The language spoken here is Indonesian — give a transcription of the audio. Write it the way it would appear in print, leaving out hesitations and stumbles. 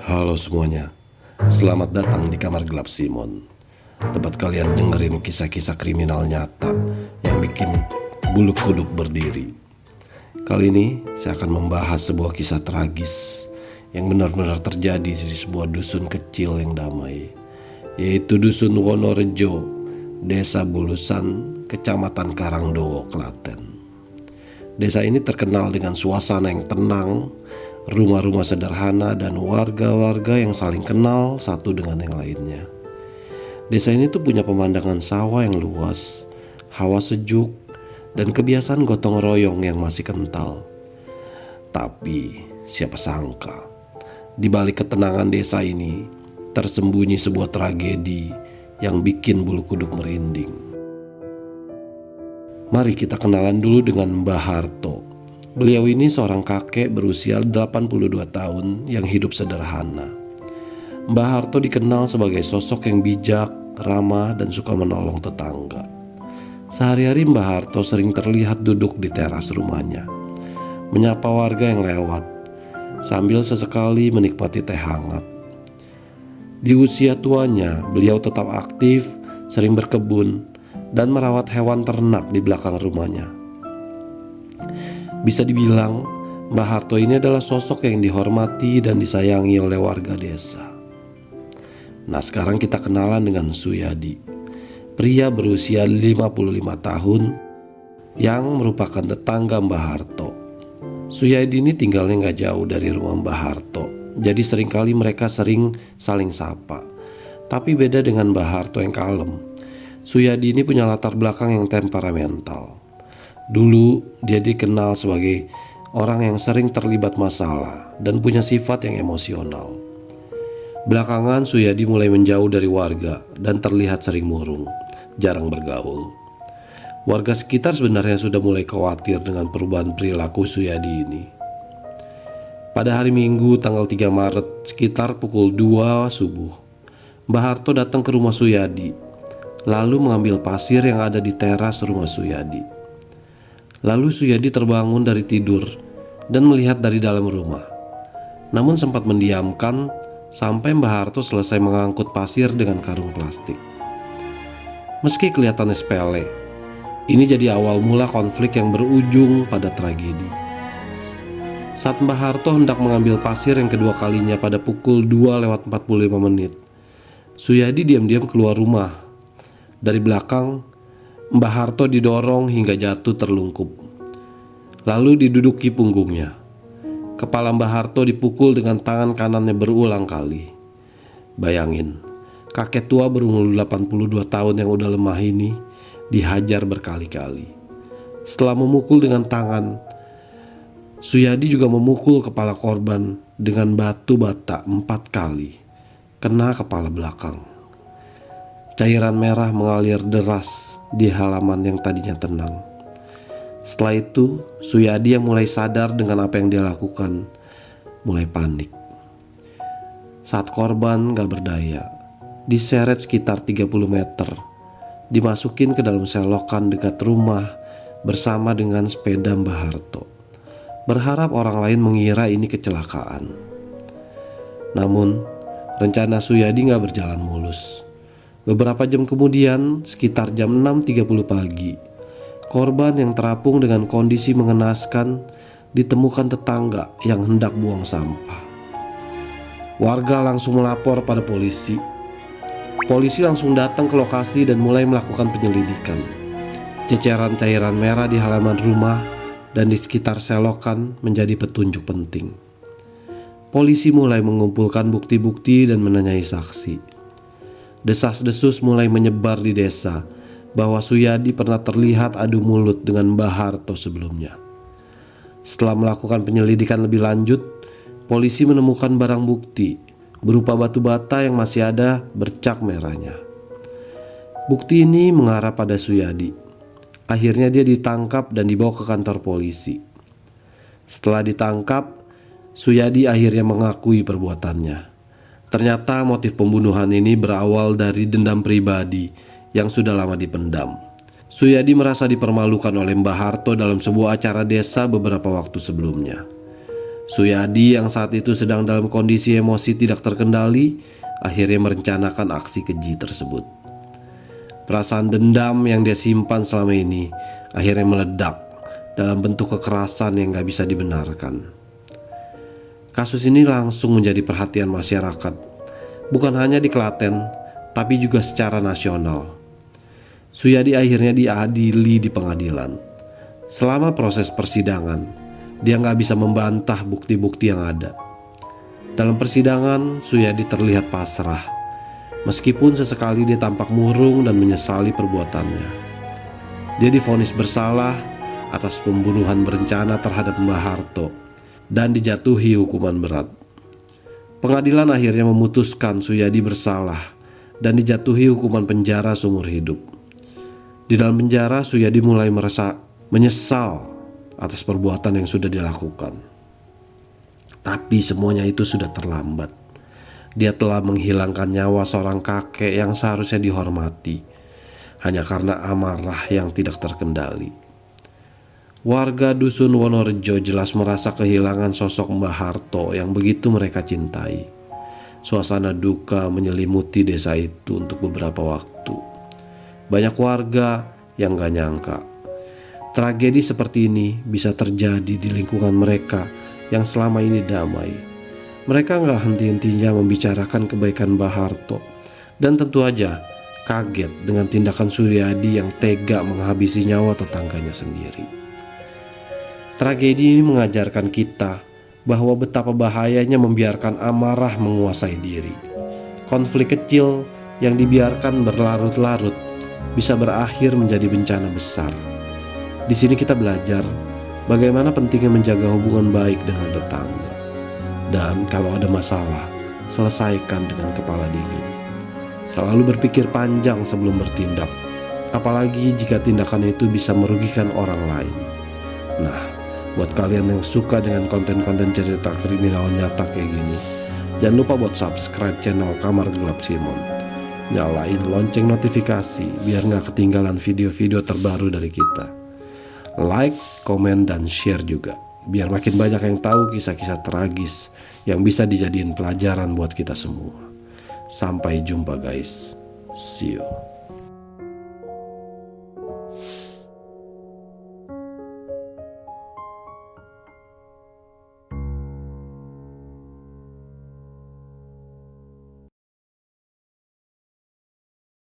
Halo semuanya, selamat datang di Kamar Gelap Simon. Tempat kalian dengerin kisah-kisah kriminal nyata yang bikin bulu kuduk berdiri. Kali ini saya akan membahas sebuah kisah tragis yang benar-benar terjadi di sebuah dusun kecil yang damai, yaitu Dusun Wonorejo, Desa Bulusan, Kecamatan Karangdowo, Klaten. Desa ini terkenal dengan suasana yang tenang, rumah-rumah sederhana, dan warga-warga yang saling kenal satu dengan yang lainnya. Desa ini tuh punya pemandangan sawah yang luas, hawa sejuk, dan kebiasaan gotong royong yang masih kental. Tapi siapa sangka, di balik ketenangan desa ini tersembunyi sebuah tragedi yang bikin bulu kuduk merinding. Mari kita kenalan dulu dengan Mbah Harto. Beliau ini seorang kakek berusia 82 tahun yang hidup sederhana. Mbah Harto dikenal sebagai sosok yang bijak, ramah, dan suka menolong tetangga. Sehari-hari Mbah Harto sering terlihat duduk di teras rumahnya, menyapa warga yang lewat, sambil sesekali menikmati teh hangat. Di usia tuanya, beliau tetap aktif, sering berkebun, dan merawat hewan ternak di belakang rumahnya. Bisa dibilang, Mbah Harto ini adalah sosok yang dihormati dan disayangi oleh warga desa. Nah, sekarang kita kenalan dengan Suyadi, pria berusia 55 tahun yang merupakan tetangga Mbah Harto. Suyadi ini tinggalnya gak jauh dari rumah Mbah Harto, jadi seringkali mereka sering saling sapa. Tapi beda dengan Mbah Harto yang kalem, Suyadi ini punya latar belakang yang temperamental. Dulu dia dikenal sebagai orang yang sering terlibat masalah dan punya sifat yang emosional. Belakangan Suyadi mulai menjauh dari warga dan terlihat sering murung, jarang bergaul. Warga sekitar sebenarnya sudah mulai khawatir dengan perubahan perilaku Suyadi ini. Pada hari Minggu tanggal 3 Maret sekitar pukul 2 subuh, Mbah Harto datang ke rumah Suyadi, lalu mengambil pasir yang ada di teras rumah Suyadi. Lalu Suyadi terbangun dari tidur dan melihat dari dalam rumah. Namun sempat mendiamkan sampai Mbah Harto selesai mengangkut pasir dengan karung plastik. Meski kelihatannya sepele, ini jadi awal mula konflik yang berujung pada tragedi. Saat Mbah Harto hendak mengambil pasir yang kedua kalinya pada pukul 2:45, Suyadi diam-diam keluar rumah. Dari belakang, Mbah Harto didorong hingga jatuh terlungkup, lalu diduduki punggungnya. Kepala Mbah Harto dipukul dengan tangan kanannya berulang kali. Bayangin, kakek tua berumur 82 tahun yang udah lemah ini dihajar berkali-kali. Setelah memukul dengan tangan, Suyadi juga memukul kepala korban dengan batu bata 4 kali, kena kepala belakang. Cairan merah mengalir deras di halaman yang tadinya tenang. Setelah itu, Suyadi yang mulai sadar dengan apa yang dia lakukan, mulai panik. Saat korban gak berdaya, diseret sekitar 30 meter, dimasukin ke dalam selokan dekat rumah bersama dengan sepeda Mbah Harto, berharap orang lain mengira ini kecelakaan. Namun, rencana Suyadi gak berjalan mulus. Beberapa jam kemudian, sekitar jam 6.30 pagi, korban yang terapung dengan kondisi mengenaskan ditemukan tetangga yang hendak buang sampah. Warga langsung melapor pada polisi. Polisi langsung datang ke lokasi dan mulai melakukan penyelidikan. Ceceran cairan merah di halaman rumah dan di sekitar selokan menjadi petunjuk penting. Polisi mulai mengumpulkan bukti-bukti dan menanyai saksi. Desas-desus mulai menyebar di desa bahwa Suyadi pernah terlihat adu mulut dengan Mbah Harto sebelumnya. Setelah melakukan penyelidikan lebih lanjut, polisi menemukan barang bukti berupa batu bata yang masih ada bercak merahnya. Bukti ini mengarah pada Suyadi. Akhirnya dia ditangkap dan dibawa ke kantor polisi. Setelah ditangkap, Suyadi akhirnya mengakui perbuatannya. Ternyata motif pembunuhan ini berawal dari dendam pribadi yang sudah lama dipendam. Suyadi merasa dipermalukan oleh Mbah Harto dalam sebuah acara desa beberapa waktu sebelumnya. Suyadi yang saat itu sedang dalam kondisi emosi tidak terkendali akhirnya merencanakan aksi keji tersebut. Perasaan dendam yang dia simpan selama ini akhirnya meledak dalam bentuk kekerasan yang gak bisa dibenarkan. Kasus ini langsung menjadi perhatian masyarakat, bukan hanya di Klaten, tapi juga secara nasional. Suyadi akhirnya diadili di pengadilan. Selama proses persidangan, dia gak bisa membantah bukti-bukti yang ada. Dalam persidangan, Suyadi terlihat pasrah. Meskipun sesekali dia tampak murung dan menyesali perbuatannya. Dia divonis bersalah atas pembunuhan berencana terhadap Mbah Harto dan dijatuhi hukuman berat. Pengadilan akhirnya memutuskan Suyadi bersalah dan dijatuhi hukuman penjara seumur hidup. Di dalam penjara, Suyadi mulai merasa menyesal atas perbuatan yang sudah dilakukan. Tapi semuanya itu sudah terlambat. Dia telah menghilangkan nyawa seorang kakek yang seharusnya dihormati hanya karena amarah yang tidak terkendali. Warga dusun Wonorejo jelas merasa kehilangan sosok Mbah Harto yang begitu mereka cintai. Suasana duka menyelimuti desa itu untuk beberapa waktu. Banyak warga yang gak nyangka tragedi seperti ini bisa terjadi di lingkungan mereka yang selama ini damai. Mereka gak henti-hentinya membicarakan kebaikan Mbah Harto dan tentu aja kaget dengan tindakan Suyadi yang tega menghabisi nyawa tetangganya sendiri. Tragedi ini mengajarkan kita bahwa betapa bahayanya membiarkan amarah menguasai diri. Konflik kecil yang dibiarkan berlarut-larut bisa berakhir menjadi bencana besar. Di sini kita belajar bagaimana pentingnya menjaga hubungan baik dengan tetangga. Dan kalau ada masalah, selesaikan dengan kepala dingin. Selalu berpikir panjang sebelum bertindak, apalagi jika tindakan itu bisa merugikan orang lain. Nah, buat kalian yang suka dengan konten-konten cerita kriminal nyata kayak gini, jangan lupa buat subscribe channel Kamar Gelap Simon. Nyalain lonceng notifikasi biar gak ketinggalan video-video terbaru dari kita. Like, komen, dan share juga, biar makin banyak yang tahu kisah-kisah tragis yang bisa dijadiin pelajaran buat kita semua. Sampai jumpa guys. See you.